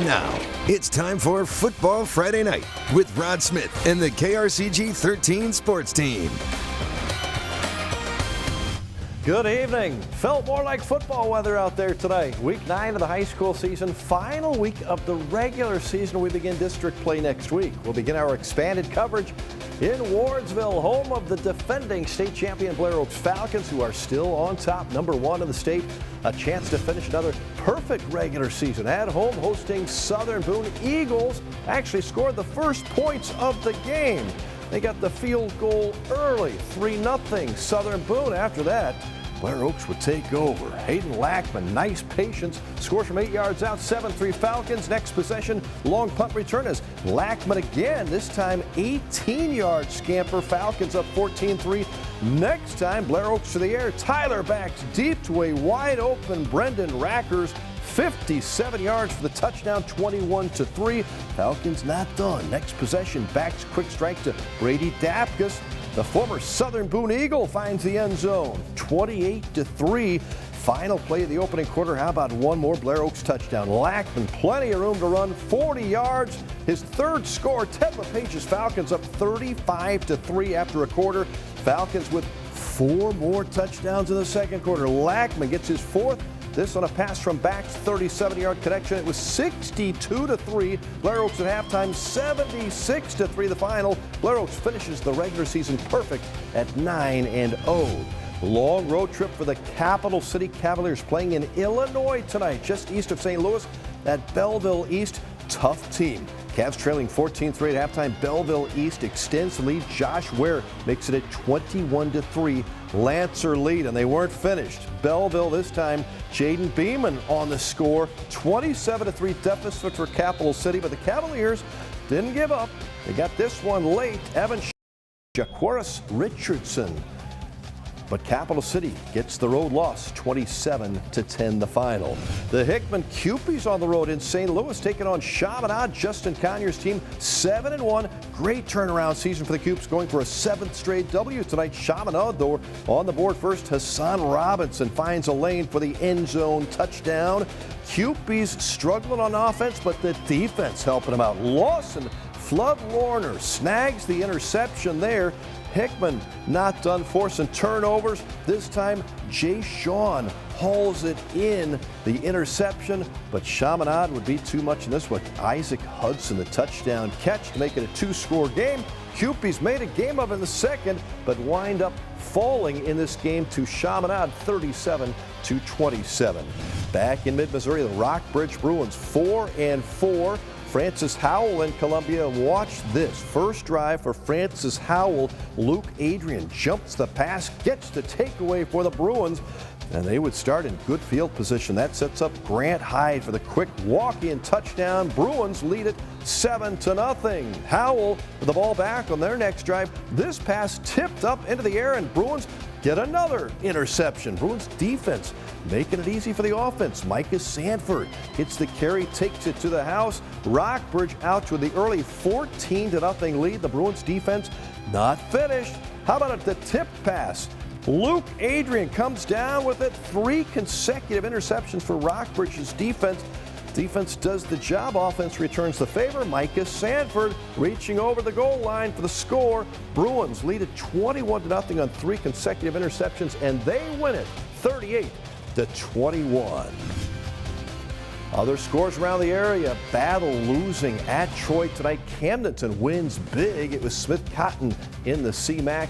And now, it's time for Football Friday Night with Rod Smith and the KRCG 13 sports team. Good evening. Felt more like football weather out there today. Week 9 of the high school season, final week of the regular season. We begin district play next week. We'll begin our expanded coverage in Wardsville, home of the defending state champion Blair Oaks Falcons, who are still on top, #1 in the state. A chance to finish another perfect regular season at home, hosting Southern Boone Eagles. Actually scored the first points of the game. They got the field goal early, 3-0 Southern Boone. After that, Blair Oaks would take over. Hayden Lackman, nice patience, scores from 8 yards out, 7-3 Falcons. Next possession, long punt return as Lackman again, this time 18-yard scamper. Falcons up 14-3. Next time, Blair Oaks to the air. Tyler backs deep to a wide open Brendan Rackers. 57 yards for the touchdown, 21-3. Falcons not done. Next possession, backs quick strike to Brady Dapkus. The former Southern Boone Eagle finds the end zone, 28-3. Final play of the opening quarter. How about one more Blair Oaks touchdown? Lackman, plenty of room to run, 40 yards. His third score. Ted LePage's Falcons up 35-3 after a quarter. Falcons with 4 more touchdowns in the second quarter. Lackman gets his 4th. This on a pass from Back's 37-yard connection. It was 62-3. Blair Oaks at halftime, 76-3 the final. Blair Oaks finishes the regular season perfect at 9-0. Long road trip for the Capital City Cavaliers, playing in Illinois tonight, just east of St. Louis at Belleville East. Tough team. Cavs trailing 14-3 at halftime. Belleville East extends the lead. Josh Ware makes it at 21-3. Lancer lead, and they weren't finished. Belleville this time, Jaden Beeman on the score. 27-3 deficit for Capital City, but the Cavaliers didn't give up. They got this one late. Evan Jaquaris Richardson. But Capital City gets the road loss, 27-10 the final. The Hickman Cupies on the road in St. Louis, taking on Chaminade. Justin Conyers' team, 7-1. Great turnaround season for the Cupes, going for a 7th straight W tonight. Chaminade, though, on the board first. Hassan Robinson finds a lane for the end zone touchdown. Cupies struggling on offense, but the defense helping them out. Lawson Flood Lorner snags the interception there. Hickman not done forcing turnovers. This time, Jay Sean hauls it in, the interception, but Chaminade would be too much in this one. Isaac Hudson, the touchdown catch to make it a 2-score game. Cupies made a game of it in the second, but wind up falling in this game to Chaminade, 37-27. Back in mid-Missouri, the Rockbridge Bruins 4-4. Francis Howell in Columbia. Watch this. First drive for Francis Howell. Luke Adrian jumps the pass, gets the takeaway for the Bruins, and they would start in good field position. That sets up Grant Hyde for the quick walk-in touchdown. Bruins lead it 7-0. Howell with the ball back on their next drive. This pass tipped up into the air, and Bruins get another interception. Bruins defense making it easy for the offense. Micah Sanford hits the carry, takes it to the house. Rockbridge out to the early 14-0 lead. The Bruins defense not finished. How about the tip pass? Luke Adrian comes down with it. 3 consecutive interceptions for Rockbridge's defense. Defense does the job. Offense returns the favor. Micah Sanford reaching over the goal line for the score. Bruins lead it 21-0 on 3 consecutive interceptions, and they win it 38-21. Other scores around the area. Battle losing at Troy tonight. Camdenton wins big. It was Smith Cotton in the CMAC,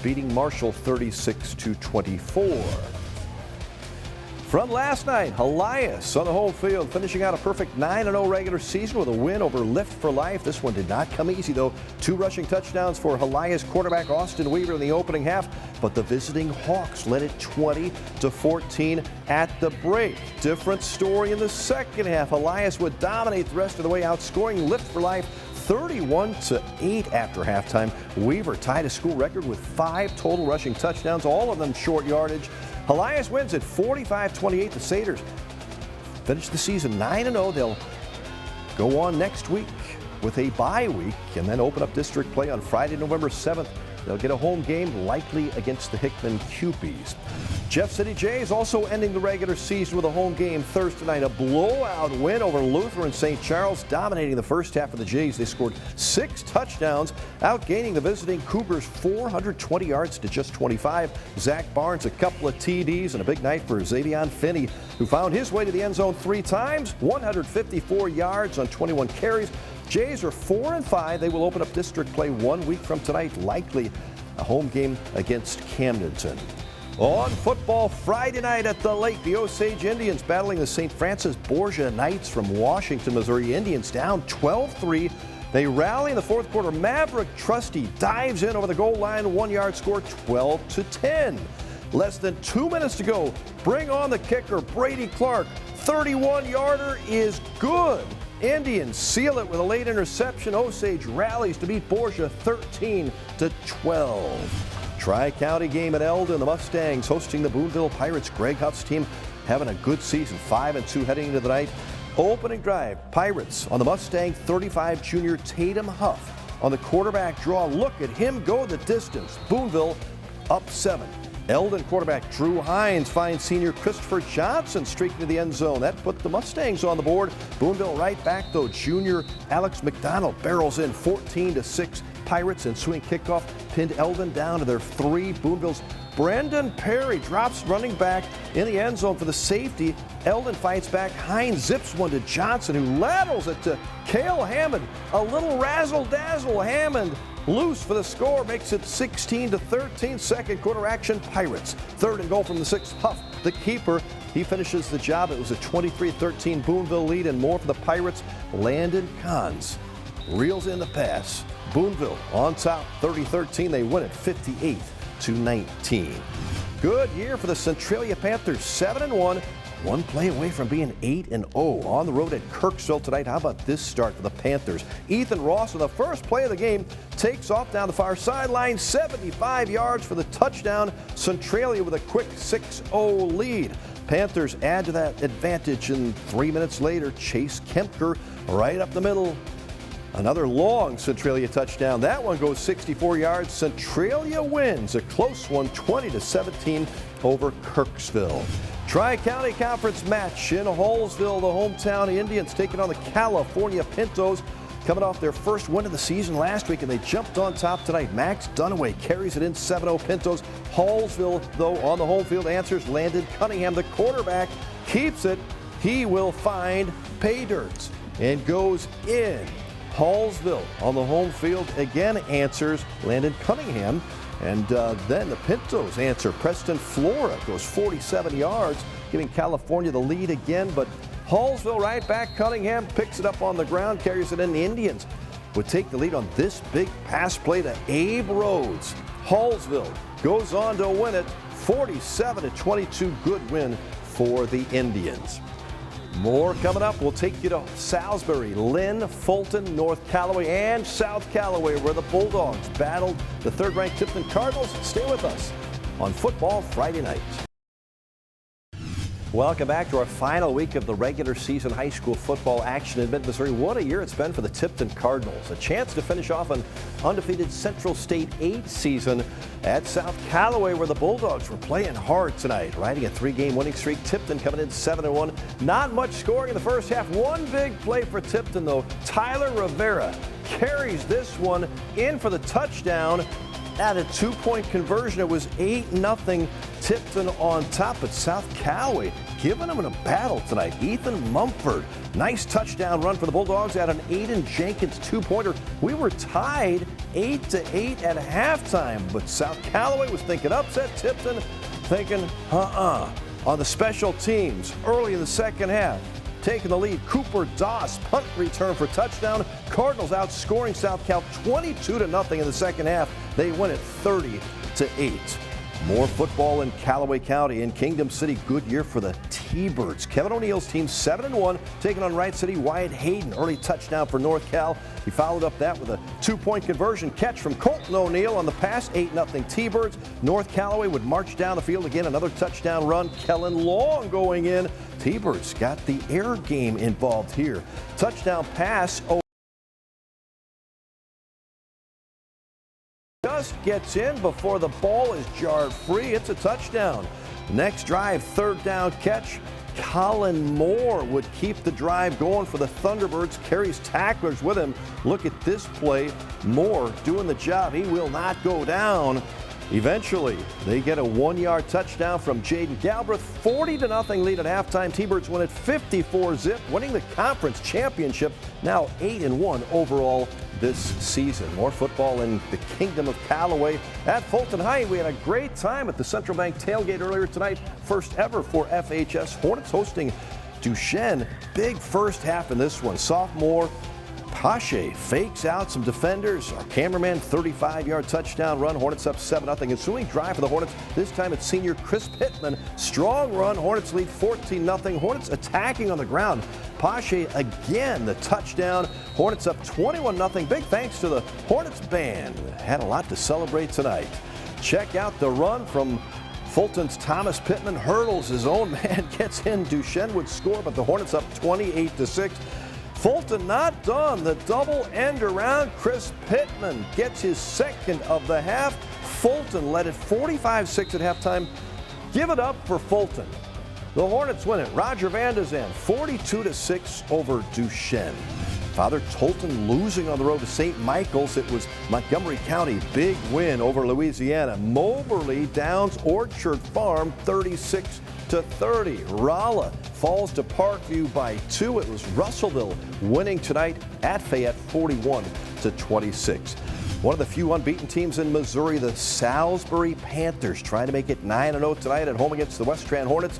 beating Marshall 36-24. From last night, Elias on the home field, finishing out a perfect 9-0 regular season with a win over Lift for Life. This one did not come easy, though. 2 rushing touchdowns for Elias quarterback Austin Weaver in the opening half, but the visiting Hawks led it 20-14 at the break. Different story in the second half. Elias would dominate the rest of the way, outscoring Lift for Life 31-8 after halftime. Weaver tied a school record with 5 total rushing touchdowns, all of them short yardage. Elias wins at 45-28. The Satyrs finish the season 9-0. They'll go on next week with a bye week and then open up district play on Friday, November 7th They'll get a home game, likely against the Hickman Cupies. Jeff City Jays also ending the regular season with a home game Thursday night. A blowout win over Lutheran St. Charles, dominating the first half of the Jays. They scored 6 touchdowns, outgaining the visiting Cougars 420 yards to just 25. Zach Barnes, a couple of TDs, and a big night for Xavion Finney, who found his way to the end zone 3 times, 154 yards on 21 carries. Jays are 4-5. They will open up district play 1 week from tonight, likely a home game against Camdenton. On Football Friday night at the Lake, the Osage Indians battling the St. Francis Borgia Knights from Washington, Missouri. Indians down 12-3. They rally in the fourth quarter. Maverick Trusty dives in over the goal line, 1-yard score, 12-10. Less than 2 minutes to go. Bring on the kicker, Brady Clark. 31-yarder is good. Indians seal it with a late interception. Osage rallies to beat Borgia 13-12. Tri-County game at Eldon. The Mustangs hosting the Boonville Pirates. Greg Huff's team having a good season, 5-2 heading into the night. Opening drive, Pirates on the Mustang 35 junior Tatum Huff. On the quarterback draw, look at him go the distance. Boonville up 7. Eldon quarterback Drew Hines finds senior Christopher Johnson streaking to the end zone. That put the Mustangs on the board. Boonville right back though. Junior Alex McDonald barrels in 14-6. Pirates ensuing kickoff pinned Eldon down to their 3. Boonville's Brendan Perry drops running back in the end zone for the safety. Eldon fights back. Hines zips one to Johnson, who laterals it to Cale Hammond. A little razzle-dazzle. Hammond loose for the score, makes it 16-13. Second quarter action, Pirates. 3rd and goal from the 6. Huff, the keeper, he finishes the job. It was a 23-13 Boonville lead, and more for the Pirates. Landon Kahns reels in the pass. Boonville on top, 30-13. They win it 58-19. Good year for the Centralia Panthers, 7-1. One play away from being 8-0 on the road at Kirksville tonight. How about this start for the Panthers? Ethan Ross on the first play of the game takes off down the far sideline, 75 yards for the touchdown. Centralia with a quick 6-0 lead. Panthers add to that advantage, and 3 minutes later, Chase Kempker right up the middle. Another long Centralia touchdown. That one goes 64 yards. Centralia wins a close one, 20-17 over Kirksville. Tri-County Conference match in Hallsville. The hometown Indians taking on the California Pintos, coming off their first win of the season last week, and they jumped on top tonight. Max Dunaway carries it in, 7-0 Pintos. Hallsville, though, on the home field answers. Landon Cunningham, the quarterback, keeps it. He will find pay dirt and goes in. Hallsville on the home field again answers Landon Cunningham. And then the Pintos answer. Preston Flora goes 47 yards, giving California the lead again. But Hallsville right back. Cunningham picks it up on the ground, carries it in. The Indians would take the lead on this big pass play to Abe Rhodes. Hallsville goes on to win it 47-22. Good win for the Indians. More coming up. We'll take you to Salisbury, Lynn, Fulton, North Callaway, and South Callaway, where the Bulldogs battled the 3rd-ranked Tipton Cardinals. Stay with us on Football Friday night. Welcome back to our final week of the regular season high school football action in mid-Missouri. What a year it's been for the Tipton Cardinals. A chance to finish off an undefeated Central State 8 season at South Callaway, where the Bulldogs were playing hard tonight, riding a 3-game winning streak. Tipton coming in 7-1. Not much scoring in the first half. One big play for Tipton, though. Tyler Rivera carries this one in for the touchdown. At a 2-point conversion, it was 8-0 Tipton on top, but South Callaway giving them a battle tonight. Ethan Mumford, nice touchdown run for the Bulldogs at an Aiden Jenkins 2-pointer. We were tied 8-8 at halftime, but South Callaway was thinking upset. Tipton thinking, On the special teams, early in the second half, taking the lead, Cooper Doss, punt return for touchdown. Cardinals outscoring South Cal 22-0 in the second half. They win it 30-8. More football in Callaway County. In Kingdom City, good year for the T-Birds. Kevin O'Neill's team 7-1, taking on Wright City. Wyatt Hayden, early touchdown for North Cal. He followed up that with a 2-point conversion catch from Colton O'Neill on the pass. 8-0 T-Birds. North Callaway would march down the field again. Another touchdown run. Kellen Long going in. T-Birds got the air game involved here. Touchdown pass. Just gets in before the ball is jarred free. It's a touchdown. Next drive, third down catch. Colin Moore would keep the drive going for the Thunderbirds. Carries tacklers with him. Look at this play. Moore doing the job. He will not go down. Eventually, they get a 1-yard touchdown from Jaden Galbraith. 40-0 lead at halftime. T-Birds win it 54-zip, winning the conference championship. Now 8-1 overall this season. More football in the Kingdom of Callaway at Fulton High. We had a great time at the Central Bank tailgate earlier tonight. First ever for FHS. Hornets hosting Duchesne. Big first half in this one. Sophomore Pache fakes out some defenders. Our cameraman, 35-yard touchdown run. Hornets up 7-0. Ensuing drive for the Hornets. This time it's senior Chris Pittman. Strong run. Hornets lead 14-0. Hornets attacking on the ground. Pache again the touchdown. Hornets up 21-0. Big thanks to the Hornets band. Had a lot to celebrate tonight. Check out the run from Fulton's Thomas Pittman. Hurdles his own man. Gets in. Duchesne would score, but the Hornets up 28-6. Fulton not done. The double end around. Chris Pittman gets his second of the half. Fulton led it 45-6 at halftime. Give it up for Fulton. The Hornets win it. Roger Van de Zand 42-6 over Duchesne. Father Tolton losing on the road to St. Michael's. It was Montgomery County. Big win over Louisiana. Moberly downs Orchard Farm 36-30. Rolla falls to Parkview by 2. It was Russellville winning tonight at Fayette 41-26. One of the few unbeaten teams in Missouri, the Salisbury Panthers, trying to make it 9-0 tonight at home against the West Strand Hornets.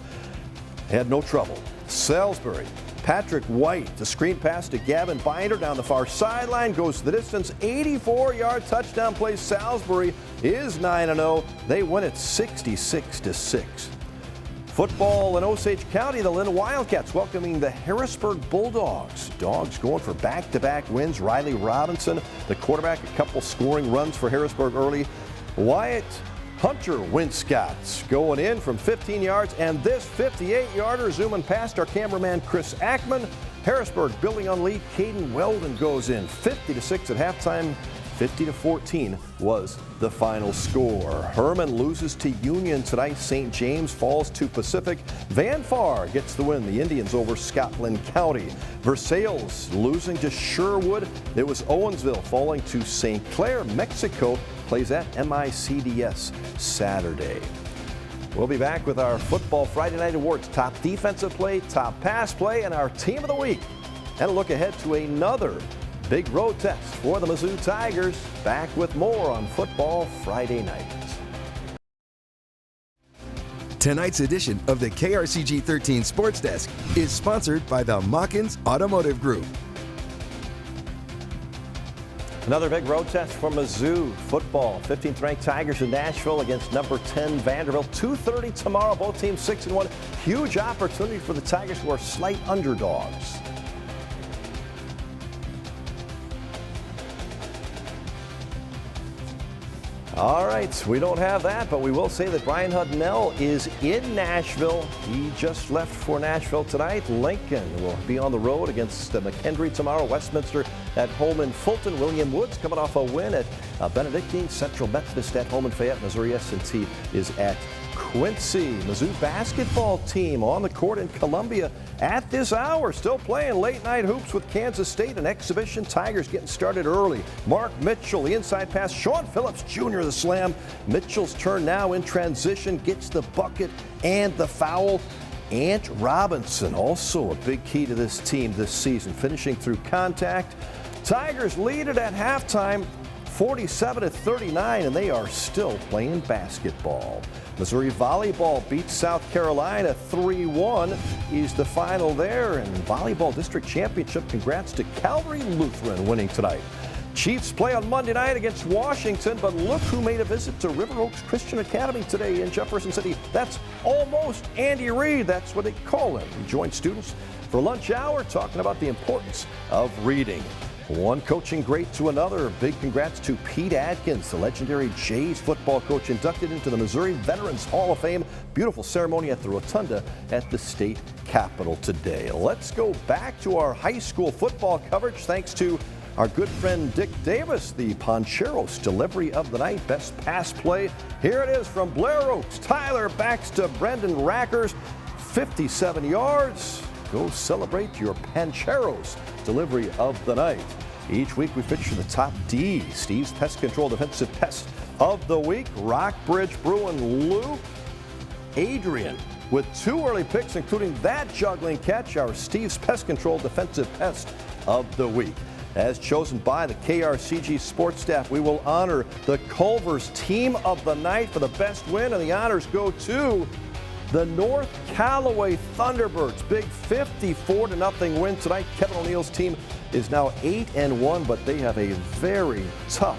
Had no trouble. Salisbury, Patrick White, the screen pass to Gavin Binder down the far sideline, goes the distance, 84-yard touchdown play. Salisbury is 9-0. They win it 66-6. Football in Osage County, the Lynn Wildcats welcoming the Harrisburg Bulldogs. Dogs going for back-to-back wins. Riley Robinson, the quarterback, a couple scoring runs for Harrisburg early. Wyatt Hunter Winscott going in from 15 yards, and this 58-yarder zooming past our cameraman Chris Ackman. Harrisburg building on lead. Caden Weldon goes in 50-6 at halftime. 50-14 was the final score. Herman loses to Union tonight. St. James falls to Pacific. Van Far gets the win. The Indians over Scotland County. Versailles losing to Sherwood. It was Owensville falling to St. Clair. Mexico plays at MICDS Saturday. We'll be back with our Football Friday Night Awards. Top defensive play, top pass play, and our team of the week. And a look ahead to another big road test for the Mizzou Tigers. Back with more on Football Friday Night. Tonight's edition of the KRCG 13 Sports Desk is sponsored by the Mawkins Automotive Group. Another big road test for Mizzou football. 15th ranked Tigers in Nashville against number 10 Vanderbilt. 2:30 tomorrow. Both teams 6-1. Huge opportunity for the Tigers, who are slight underdogs. All right, we don't have that, but we will say that Brian Hudnell is in Nashville. He just left for Nashville tonight. Lincoln will be on the road against McKendree tomorrow. Westminster at home in Fulton. William Woods coming off a win at Benedictine. Central Methodist at home in Fayette. Missouri S&T is at Quincy. Mizzou basketball team on the court in Columbia at this hour. Still playing late night hoops with Kansas State. An exhibition. Tigers getting started early. Mark Mitchell, the inside pass. Sean Phillips Jr. the slam. Mitchell's turn now in transition. Gets the bucket and the foul. Ant Robinson, also a big key to this team this season, finishing through contact. Tigers lead it at halftime, 47-39, and they are still playing basketball. Missouri volleyball beats South Carolina 3-1 is the final there. And volleyball district championship, congrats to Calvary Lutheran winning tonight. Chiefs play on Monday night against Washington, but look who made a visit to River Oaks Christian Academy today in Jefferson City. That's almost Andy Reid. That's what they call him. He joined students for lunch hour talking about the importance of reading. One coaching great to another. Big congrats to Pete Adkins, the legendary Jays football coach, inducted into the Missouri Veterans Hall of Fame. Beautiful ceremony at the Rotunda at the state capitol today. Let's go back to our high school football coverage thanks to our good friend Dick Davis, the Poncheros delivery of the night. Best pass play. Here it is from Blair Oaks. Tyler backs to Brendan Rackers. 57 yards. Go celebrate your Poncheros delivery of the night. Each week we feature the top D. Steve's Pest Control Defensive Pest of the Week. Rockbridge Bruin Lou. Adrian with 2 early picks, including that juggling catch, our Steve's Pest Control Defensive Pest of the Week. As chosen by the KRCG sports staff, we will honor the Culver's Team of the Night for the best win, and the honors go to the North Callaway Thunderbirds. Big 54-0 win tonight. Kevin O'Neill's team is now 8-1, but they have a very tough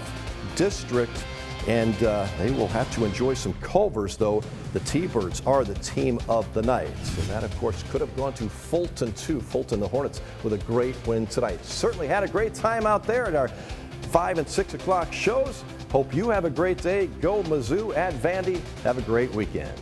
district, and they will have to enjoy some Culvers, though. The T-Birds are the team of the night. And that, of course, could have gone to Fulton, too. Fulton, the Hornets, with a great win tonight. Certainly had a great time out there at our 5 and 6 o'clock shows. Hope you have a great day. Go Mizzou at Vandy. Have a great weekend.